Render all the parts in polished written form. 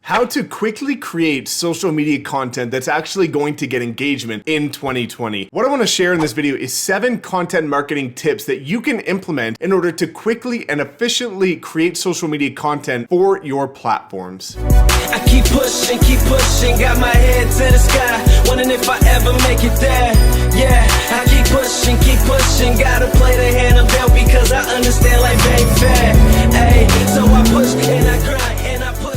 How to quickly create social media content that's actually going to get engagement in 2020. What I want to share in this video is 7 content marketing tips that you can implement in order to quickly and efficiently create social media content for your platforms. I keep pushing, got my head to the sky, wondering if I ever make it there. Yeah, I keep pushing, gotta play the hand I'm dealt because I understand life ain't fair. Hey, so I push and I grind and I push.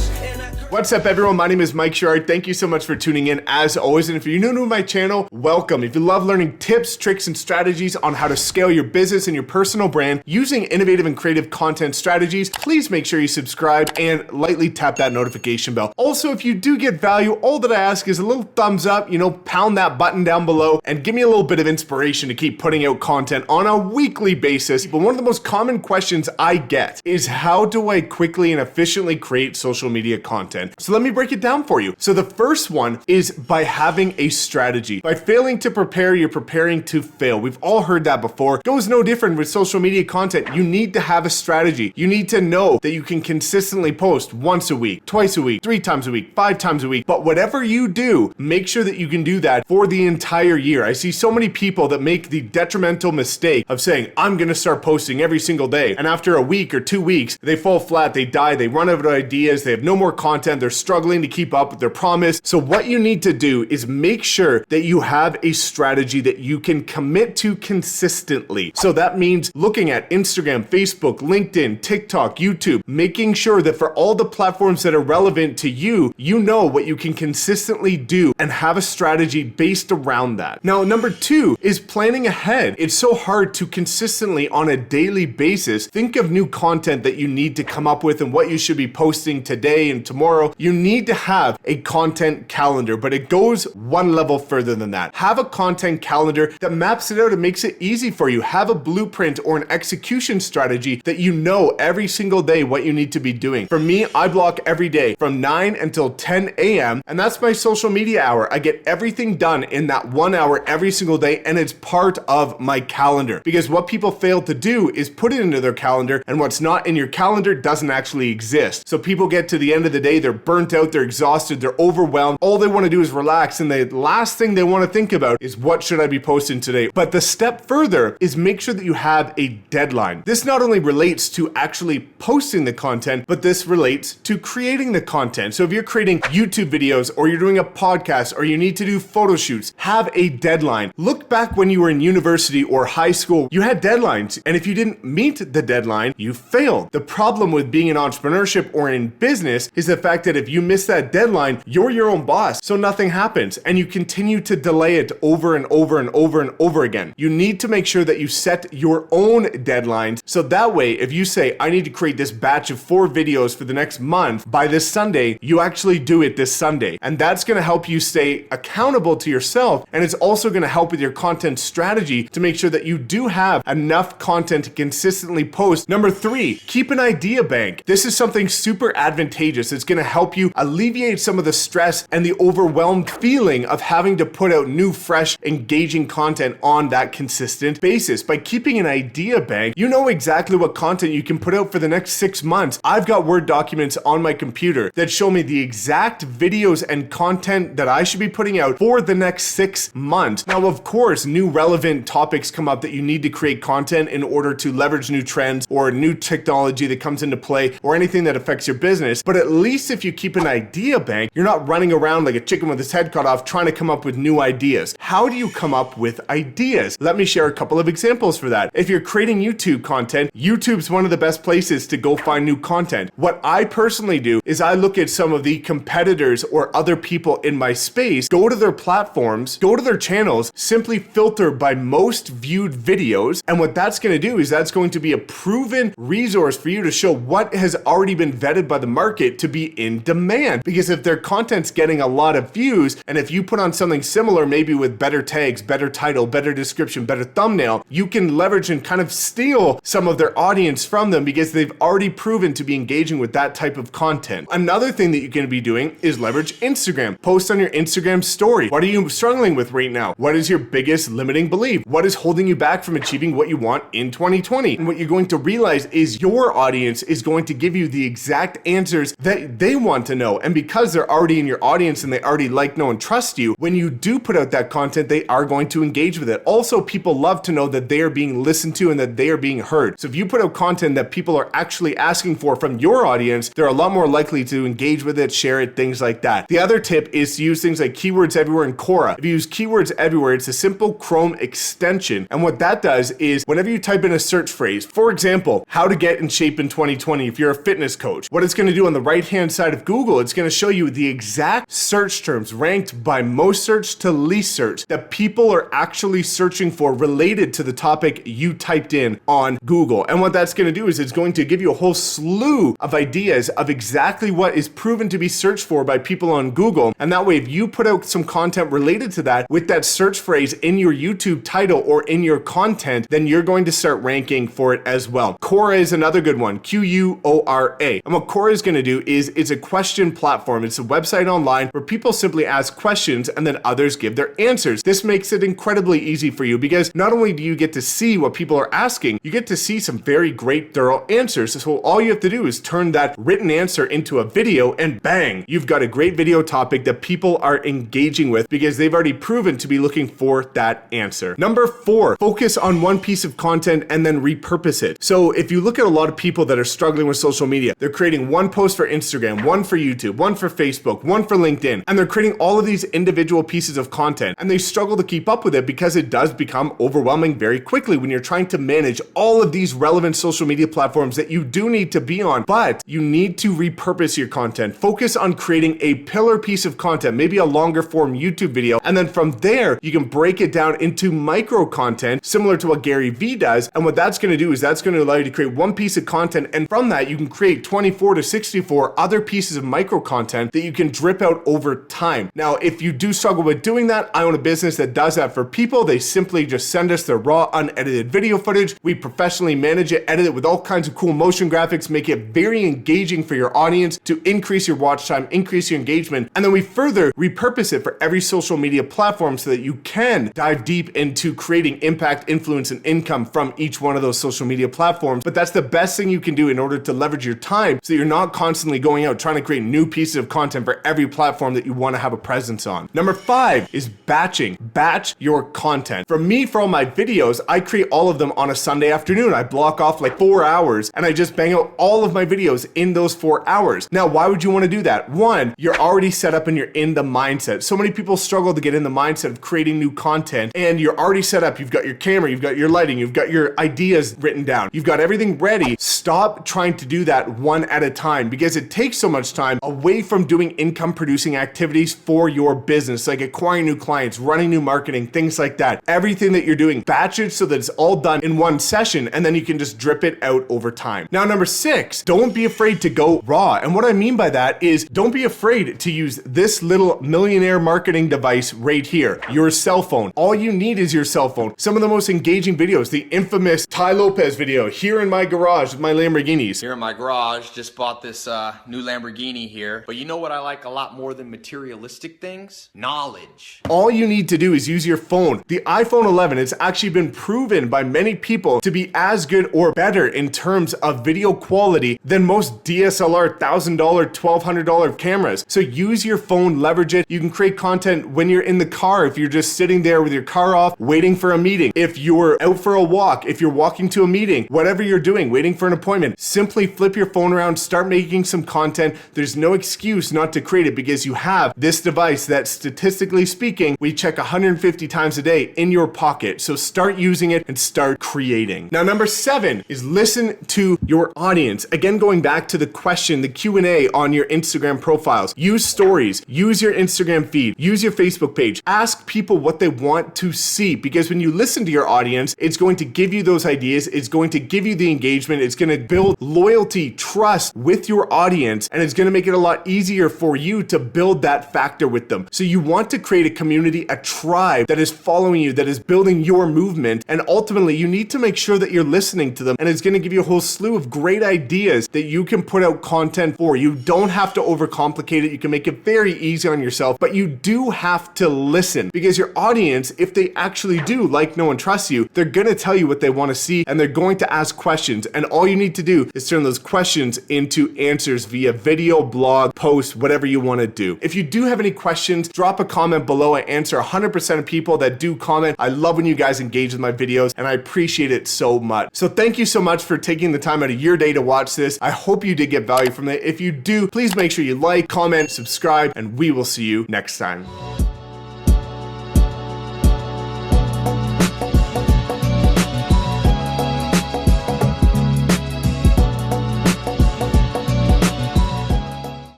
What's up everyone, my name is Mike Sherrard. Thank you so much for tuning in as always, and if you're new to my channel, welcome. If you love learning tips, tricks, and strategies on how to scale your business and your personal brand using innovative and creative content strategies, please make sure you subscribe and lightly tap that notification bell. Also, if you do get value, all that I ask is a little thumbs up, pound that button down below and give me a little bit of inspiration to keep putting out content on a weekly basis. But one of the most common questions I get is, how do I quickly and efficiently create social media content? So let me break it down for you. So the first one is by having a strategy. By failing to prepare, you're preparing to fail. We've all heard that before. It goes no different with social media content. You need to have a strategy. You need to know that you can consistently post once a week, twice a week, 3 times a week, 5 times a week. But whatever you do, make sure that you can do that for the entire year. I see so many people that make the detrimental mistake of saying, I'm going to start posting every single day. And after a week or 2 weeks, they fall flat, they die, they run out of ideas, they have no more content, they're struggling to keep up with their promise. So what you need to do is make sure that you have a strategy that you can commit to consistently. So that means looking at Instagram, Facebook, LinkedIn, TikTok, YouTube, making sure that for all the platforms that are relevant to you, you know what you can consistently do and have a strategy based around that. Now, number 2 is planning ahead. It's so hard to consistently on a daily basis think of new content that you need to come up with and what you should be posting today and tomorrow. You need to have a content calendar, but it goes one level further than that. Have a content calendar that maps it out and makes it easy for you. Have a blueprint or an execution strategy that you know every single day what you need to be doing. For me, I block every day from 9 until 10 a.m. and that's my social media hour. I get everything done in that 1 hour every single day, and it's part of my calendar, because what people fail to do is put it into their calendar, and what's not in your calendar doesn't actually exist. So people get to the end of the day, they're burnt out, they're exhausted, they're overwhelmed. All they want to do is relax, and the last thing they want to think about is, what should I be posting today? But the step further is make sure that you have a deadline. This not only relates to actually posting the content, but this relates to creating the content. So if you're creating YouTube videos, or you're doing a podcast, or you need to do photo shoots, have a deadline. Look back when you were in university or high school, you had deadlines, and if you didn't meet the deadline, you failed. The problem with being in entrepreneurship or in business is the fact that if you miss that deadline, you're your own boss, so nothing happens, and you continue to delay it over and over and over and over again. You need to make sure that you set your own deadlines, so that way, if you say, I need to create this batch of 4 videos for the next month by this Sunday, you actually do it this Sunday. And that's going to help you stay accountable to yourself, and it's also going to help with your content strategy to make sure that you do have enough content to consistently post. Number 3, keep an idea bank. This is something super advantageous. It's going to help you alleviate some of the stress and the overwhelmed feeling of having to put out new, fresh, engaging content on that consistent basis. By keeping an idea bank, you know exactly what content you can put out for the next 6 months. I've got Word documents on my computer that show me the exact videos and content that I should be putting out for the next 6 months. Now, of course, new relevant topics come up that you need to create content in order to leverage new trends or new technology that comes into play or anything that affects your business. But at least if you keep an idea bank, you're not running around like a chicken with its head cut off trying to come up with new ideas. How do you come up with ideas? Let me share a couple of examples for that. If you're creating YouTube content, YouTube's one of the best places to go find new content. What I personally do is I look at some of the competitors or other people in my space, go to their platforms, go to their channels, simply filter by most viewed videos, and what that's going to do is that's going to be a proven resource for you to show what has already been vetted by the market to be in demand. Because if their content's getting a lot of views, and if you put on something similar, maybe with better tags, better title, better description, better thumbnail, you can leverage and kind of steal some of their audience from them because they've already proven to be engaging with that type of content. Another thing that you can be doing is leverage Instagram. Post on your Instagram story. What are you struggling with right now? What is your biggest limiting belief? What is holding you back from achieving what you want in 2020? And what you're going to realize is your audience is going to give you the exact answers that they they want to know. And because they're already in your audience and they already like, know, and trust you, when you do put out that content, they are going to engage with it. Also, people love to know that they are being listened to and that they are being heard. So if you put out content that people are actually asking for from your audience, they're a lot more likely to engage with it, share it, things like that. The other tip is to use things like keywords everywhere in Quora. If you use keywords everywhere, it's a simple Chrome extension. And what that does is whenever you type in a search phrase, for example, how to get in shape in 2020, if you're a fitness coach, what it's going to do on the right-hand side of Google, it's going to show you the exact search terms ranked by most search to least search that people are actually searching for related to the topic you typed in on Google. And what that's going to do is it's going to give you a whole slew of ideas of exactly what is proven to be searched for by people on Google. And that way, if you put out some content related to that with that search phrase in your YouTube title or in your content, then you're going to start ranking for it as well. Quora is another good one, Quora. And what Quora is going to do is it's a question platform. It's a website online where people simply ask questions and then others give their answers. This makes it incredibly easy for you because not only do you get to see what people are asking, you get to see some very great, thorough answers. So all you have to do is turn that written answer into a video and bang, you've got a great video topic that people are engaging with because they've already proven to be looking for that answer. Number 4, focus on one piece of content and then repurpose it. So if you look at a lot of people that are struggling with social media, they're creating one post for Instagram, one for YouTube, one for Facebook, one for LinkedIn, and they're creating all of these individual pieces of content and they struggle to keep up with it because it does become overwhelming very quickly when you're trying to manage all of these relevant social media platforms that you do need to be on, but you need to repurpose your content. Focus on creating a pillar piece of content, maybe a longer form YouTube video, and then from there, you can break it down into micro content, similar to what Gary Vee does. And what that's going to do is that's going to allow you to create one piece of content, and from that, you can create 24 to 64 other pieces of micro content that you can drip out over time. Now, if you do struggle with doing that, I own a business that does that for people. They simply just send us their raw, unedited video footage. We professionally manage it, edit it with all kinds of cool motion graphics, make it very engaging for your audience to increase your watch time, increase your engagement, and then we further repurpose it for every social media platform so that you can dive deep into creating impact, influence, and income from each one of those social media platforms. But that's the best thing you can do in order to leverage your time so that you're not constantly going out trying to create new pieces of content for every platform that you want to have a presence on. Number 5 is batching. Batch your content. For me, for all my videos, I create all of them on a Sunday afternoon. I block off like 4 hours and I just bang out all of my videos in those 4 hours. Now, why would you want to do that? One, you're already set up and you're in the mindset. So many people struggle to get in the mindset of creating new content and you're already set up. You've got your camera, you've got your lighting, you've got your ideas written down. You've got everything ready. Stop trying to do that one at a time because it takes so much time away from doing income producing activities for your business, like acquiring new clients, running new marketing, things like that. Everything that you're doing, batch it so that it's all done in one session and then you can just drip it out over time. Now, number 6, don't be afraid to go raw. And what I mean by that is don't be afraid to use this little millionaire marketing device right here, your cell phone. All you need is your cell phone. Some of the most engaging videos, the infamous Ty Lopez video, here in my garage with my Lamborghinis. Here in my garage, just bought this new Lamborghini here. But you know what I like a lot more than materialistic things? Knowledge. All you need to do is use your phone. The iPhone 11 has actually been proven by many people to be as good or better in terms of video quality than most DSLR $1,000, $1,200 cameras. So use your phone, leverage it. You can create content when you're in the car, if you're just sitting there with your car off, waiting for a meeting. If you're out for a walk, if you're walking to a meeting, whatever you're doing, waiting for an appointment, simply flip your phone around, start making some content. There's no excuse not to create it because you have this device that statistically speaking, we check 150 times a day in your pocket. So start using it and start creating. Now, number 7 is listen to your audience. Again, going back to the question, the Q&A on your Instagram profiles. Use stories, use your Instagram feed, use your Facebook page. Ask people what they want to see because when you listen to your audience, it's going to give you those ideas. It's going to give you the engagement. It's going to build loyalty, trust with your audience, and it's going to make it a lot easier for you to build that factor with them. So you want to create a community, a tribe that is following you, that is building your movement, and ultimately you need to make sure that you're listening to them, and it's going to give you a whole slew of great ideas that you can put out content for. You don't have to overcomplicate it. You can make it very easy on yourself, but you do have to listen because your audience, if they actually do like, know, and trust you, they're going to tell you what they want to see and they're going to ask questions, and all you need to do is turn those questions into answers via video, blog, post, whatever you want to do. If you do have any questions, drop a comment below. I answer 100% of people that do comment. I love when you guys engage with my videos, and I appreciate it so much. So thank you so much for taking the time out of your day to watch this. I hope you did get value from it. If you do, please make sure you like, comment, subscribe, and we will see you next time.